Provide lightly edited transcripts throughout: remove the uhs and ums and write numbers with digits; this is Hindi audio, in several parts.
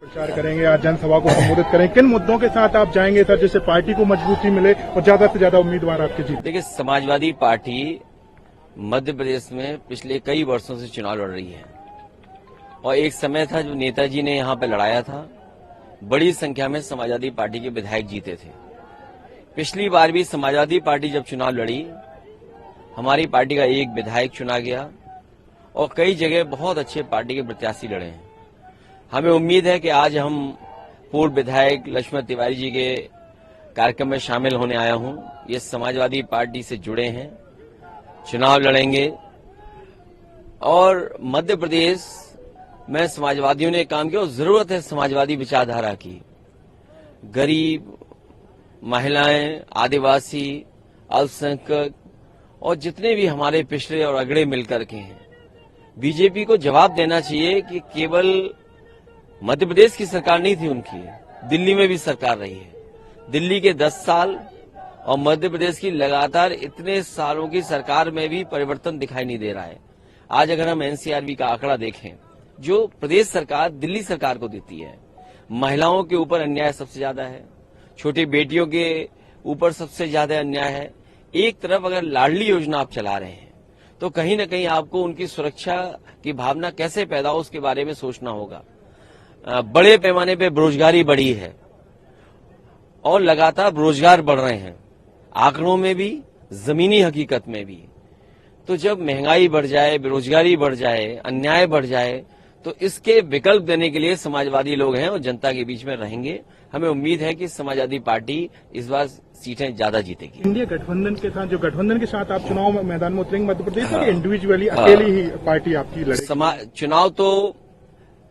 प्रचार करेंगे, आज जनसभा को संबोधित करेंगे, किन मुद्दों के साथ आप जाएंगे सर, जिससे पार्टी को मजबूती मिले और ज्यादा से ज्यादा उम्मीदवार आपके जीत? देखिए, समाजवादी पार्टी मध्य प्रदेश में पिछले कई वर्षों से चुनाव लड़ रही है और एक समय था जो नेताजी ने यहां पर लड़ाया था, बड़ी संख्या में समाजवादी पार्टी के विधायक जीते थे। पिछली बार भी समाजवादी पार्टी जब चुनाव लड़ी, हमारी पार्टी का एक विधायक चुना गया और कई जगह बहुत अच्छे पार्टी के प्रत्याशी लड़े हैं। हमें उम्मीद है कि आज हम पूर्व विधायक लक्ष्मण तिवारी जी के कार्यक्रम में शामिल होने आया हूं। ये समाजवादी पार्टी से जुड़े हैं, चुनाव लड़ेंगे और मध्य प्रदेश में समाजवादियों ने काम किया और जरूरत है समाजवादी विचारधारा की। गरीब, महिलाएं, आदिवासी, अल्पसंख्यक और जितने भी हमारे पिछड़े और अगड़े मिलकर के हैं, बीजेपी को जवाब देना चाहिए कि केवल मध्य प्रदेश की सरकार नहीं थी उनकी, दिल्ली में भी सरकार रही है। दिल्ली के 10 साल और मध्य प्रदेश की लगातार इतने सालों की सरकार में भी परिवर्तन दिखाई नहीं दे रहा है। आज अगर हम एनसीआरबी का आंकड़ा देखें, जो प्रदेश सरकार दिल्ली सरकार को देती है, महिलाओं के ऊपर अन्याय सबसे ज्यादा है, छोटी बेटियों के ऊपर सबसे ज्यादा अन्याय है। एक तरफ अगर लाडली योजना आप चला रहे हैं तो कहीं न कहीं आपको उनकी सुरक्षा की भावना कैसे पैदा हो उसके बारे में सोचना होगा। बड़े पैमाने पे बेरोजगारी बढ़ी है और लगातार रोजगार बढ़ रहे हैं, आंकड़ों में भी, जमीनी हकीकत में भी। तो जब महंगाई बढ़ जाए, बेरोजगारी बढ़ जाए, अन्याय बढ़ जाए, तो इसके विकल्प देने के लिए समाजवादी लोग हैं और जनता के बीच में रहेंगे। हमें उम्मीद है कि समाजवादी पार्टी इस बार सीटें ज्यादा जीतेगी। इंडिया गठबंधन के साथ, जो गठबंधन के साथ आप चुनाव मैदान में उतरेंगे मध्य प्रदेश में, इंडिविजुअली अकेली ही पार्टी आपकी लड़ेगी? चुनाव तो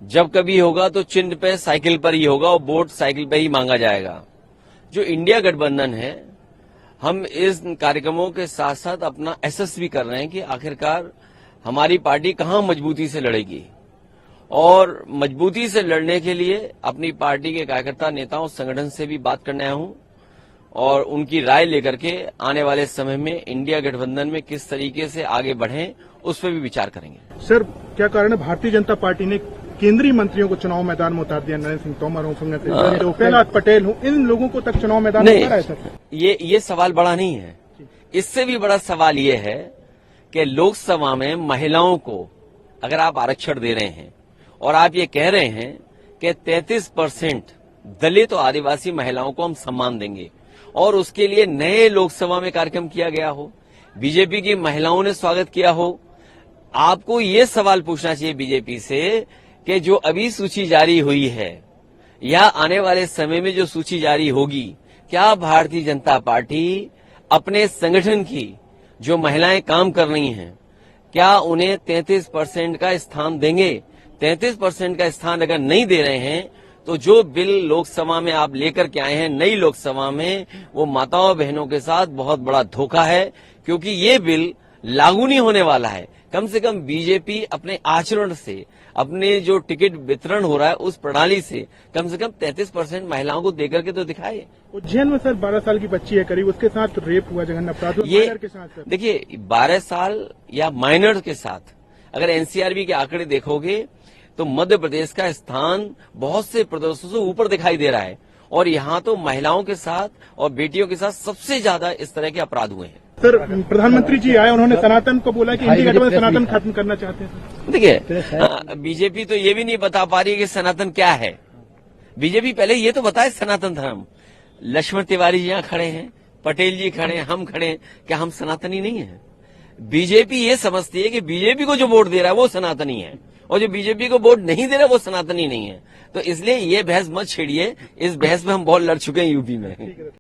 जब कभी होगा तो चिन्ह पे साइकिल पर ही होगा और वोट साइकिल पे ही मांगा जाएगा। जो इंडिया गठबंधन है, हम इस कार्यक्रमों के साथ साथ अपना एसेस भी कर रहे हैं कि आखिरकार हमारी पार्टी कहां मजबूती से लड़ेगी और मजबूती से लड़ने के लिए अपनी पार्टी के कार्यकर्ता, नेताओं, संगठन से भी बात करने आया हूं और उनकी राय लेकर के आने वाले समय में इंडिया गठबंधन में किस तरीके से आगे बढ़ें उस पर भी विचार करेंगे। सर, क्या कारण है भारतीय जनता पार्टी ने केंद्रीय मंत्रियों को चुनाव मैदान में उतार दिया? नरेंद्र सिंह तोमर हो, प्रहलाद पटेल हो, इन लोगों को तक चुनाव मैदान में उतारा है सर? ये सवाल बड़ा नहीं है। इससे भी बड़ा सवाल ये है कि लोकसभा में महिलाओं को अगर आप आरक्षण दे रहे हैं और आप ये कह रहे हैं कि 33% दलित और आदिवासी महिलाओं को हम सम्मान देंगे और उसके लिए नए लोकसभा में कार्यक्रम किया गया हो, बीजेपी की महिलाओं ने स्वागत किया हो, आपको ये सवाल पूछना चाहिए बीजेपी से कि जो अभी सूची जारी हुई है या आने वाले समय में जो सूची जारी होगी, क्या भारतीय जनता पार्टी अपने संगठन की जो महिलाएं काम कर रही हैं, क्या उन्हें 33% का स्थान देंगे? 33% का स्थान अगर नहीं दे रहे हैं तो जो बिल लोकसभा में आप लेकर के आए हैं नई लोकसभा में, वो माताओं बहनों के साथ बहुत बड़ा धोखा है, क्योंकि ये बिल लागू नहीं होने वाला है। कम से कम बीजेपी अपने आचरण से, अपने जो टिकट वितरण हो रहा है उस प्रणाली से कम 33% महिलाओं को देकर के तो दिखाए। उज्जैन में सर 12 साल की बच्ची है करीब, उसके साथ रेप हुआ, जघन्य अपराध माइनर के साथ। देखिए, 12 साल या माइनर के साथ अगर एनसीआरबी के आंकड़े देखोगे तो मध्य प्रदेश का स्थान बहुत से प्रदेशों से ऊपर दिखाई दे रहा है और यहाँ तो महिलाओं के साथ और बेटियों के साथ सबसे ज्यादा इस तरह के अपराध हुए हैं। सर, प्रधानमंत्री जी आए, उन्होंने सनातन को बोला कि इंडिया गठबंधन सनातन खत्म करना चाहते हैं। देखिए, बीजेपी तो ये भी नहीं बता पा रही है कि सनातन क्या है। बीजेपी पहले ये तो बताए सनातन धर्म। लक्ष्मण तिवारी जी यहाँ खड़े हैं, पटेल जी खड़े हैं, हम खड़े हैं, क्या हम सनातनी नहीं है? बीजेपी ये समझती है कि बीजेपी को जो वोट दे रहा है वो सनातनी है और जो बीजेपी को वोट नहीं दे रहा वो सनातनी नहीं है। तो इसलिए ये बहस मत छेड़िए, इस बहस में हम बहुत लड़ चुके हैं यूपी में।